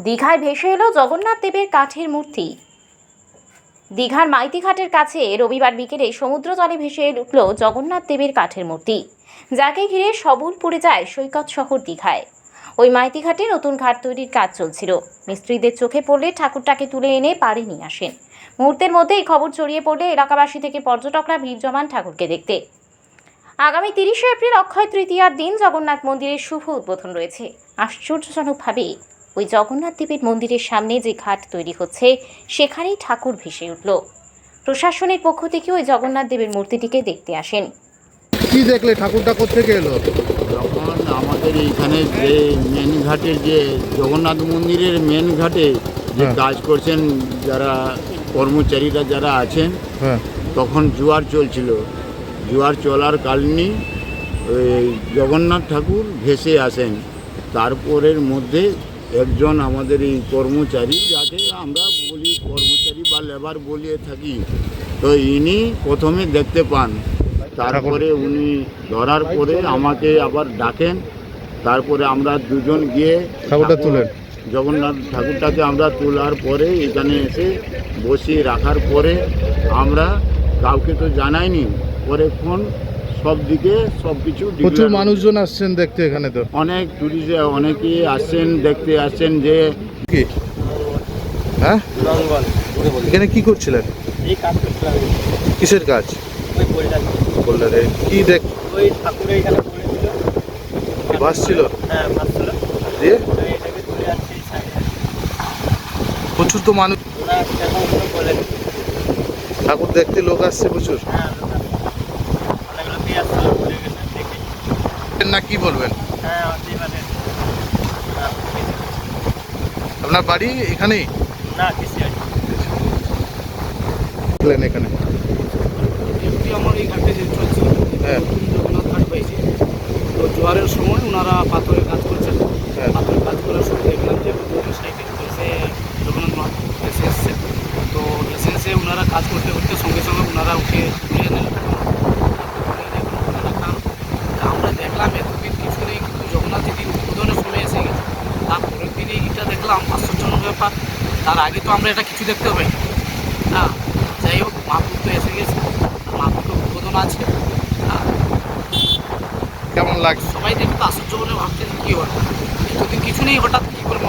দীঘায় ভেসে এলো জগন্নাথ দেবের কাঠের মূর্তি। দীঘার মাইতিঘাটের কাছে রবিবার বিকেলে সমুদ্র জলে ভেসে উঠল জগন্নাথ দেবের কাঠের মূর্তি, যাকে ঘিরে সবুজ পড়ে যায় সৈকত শহর দীঘায়। ওই মাইতিঘাটে নতুন ঘাট তৈরির কাজ চলছিল। মিস্ত্রিদের চোখে পড়লে ঠাকুরটাকে তুলে এনে পাড়ে নিয়ে আসেন। মুহূর্তের মধ্যে এই খবর ছড়িয়ে পড়লে এলাকাবাসী থেকে পর্যটকরা ভিড় জমান ঠাকুরকে দেখতে। আগামী 30শে এপ্রিল অক্ষয় তৃতীয়ার দিন জগন্নাথ মন্দিরের শুভ উদ্বোধন রয়েছে। আশ্চর্যজনকভাবে ওই জগন্নাথ দেবের মন্দিরের সামনে যে ঘাট তৈরি হচ্ছে সেখানেই ঠাকুর ভেসে উঠল। প্রশাসনের পক্ষ থেকে ওই জগন্নাথ দেবের মূর্তিটিকে দেখতে আসেন। কি দেখলে ঠাকুরটা কোত্থেকে এলো? যখন আমাদের এইখানে যে মেন ঘাটের যে জগন্নাথ মন্দিরের মেন ঘাটে যে কাজ করছেন যারা কর্মচারীরা যারা আছেন, তখন জোয়ার চলছিল। জোয়ার চলার কারণে ওই জগন্নাথ ঠাকুর ভেসে আসেন। তারপরের মধ্যে একজন আমাদের এই কর্মচারী, যাকে আমরা বলি কর্মচারী বা লেবার বলিয়ে থাকি, তো ইনি প্রথমে দেখতে পান। তারপরে উনি ধরার পরে আমাকে আবার ডাকেন। তারপরে আমরা দুজন গিয়ে ঠাকুরটা তুলেন। জগন্নাথ ঠাকুরটাকে আমরা তোলার পরে এখানে এসে বসিয়ে রাখার পরে আমরা কাউকে তো জানাইনি। পরে ফোন সব দিকে সব কিছু প্রচুর মানুষজন আসছেন দেখতে এখানে, তো অনেক টুরিস্ট অনেকেই আসছেন দেখতে আসছেন। যে কি হ্যাঁ এখানে কি করছিলেন? এই কাজ করছিলাম। কিসের কাজ? ওই বইটা বললেন কি দেখ? ওই ঠাকুরে এখানে পড়েছিল। বাস ছিল? হ্যাঁ, বাস ছিল। দিয়ে এটাকে তুলে আসছে এই সাইডে। প্রচুর তো মানুষ, ওরা এখন কোনো বলেন। ঠাকুর দেখতে লোক আসছে প্রচুর। হ্যাঁ, অনেকগুলো দিয়ে আসছিল, পড়ে গেছে দেখে। না কি বলবেন? হ্যাঁ, আমাদের মানে আপনার বাড়ি এখানেই? না, কিছু আছে এখানে আমার এই ঘাটে যে চলছিল, হ্যাঁ জগন্নাথ ঘাট পেয়েছি। তো জোয়ারের সময় ওনারা পাথরের কাজ করছেন। হ্যাঁ। পাথরের কাজ করার সময় দেখলাম যে মোটর সাইকেল এসে জগন্নাথ এসে এসছে। তো এসে ওনারা কাজ করতে করতে সঙ্গে সঙ্গে ওনারা উঠে নিয়ে নিলেন। আমরা দেখলাম এতদিন কিছু নেই, কিন্তু জগন্নাথ যেদিন উদ্বোধনের সময় এসে গেছে, তারপরের দিনে এটা দেখলাম আশ্চর্যজনক ব্যাপার। তার আগে তো আমরা এটা কিছু দেখতে পাই না। যাই হোক, মহাপুর তো এসে গেছে, মহাপুর উদ্বোধন আছে। কেমন লাগছে? সবাই দেখে তো আশ্চর্য বলে ভাবছেন কী হয়, এতদিন কিছু নেই, হঠাৎ কী করে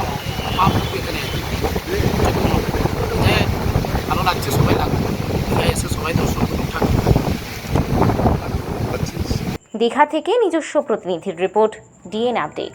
মহাপুর এখানে যে ভালো লাগছে। সবাই লাগবে এসে সবাই দর্শন করুন ঠাকুর। দীঘা থেকে নিজস্ব প্রতিনিধির রিপোর্ট, ডিএন আপডেট।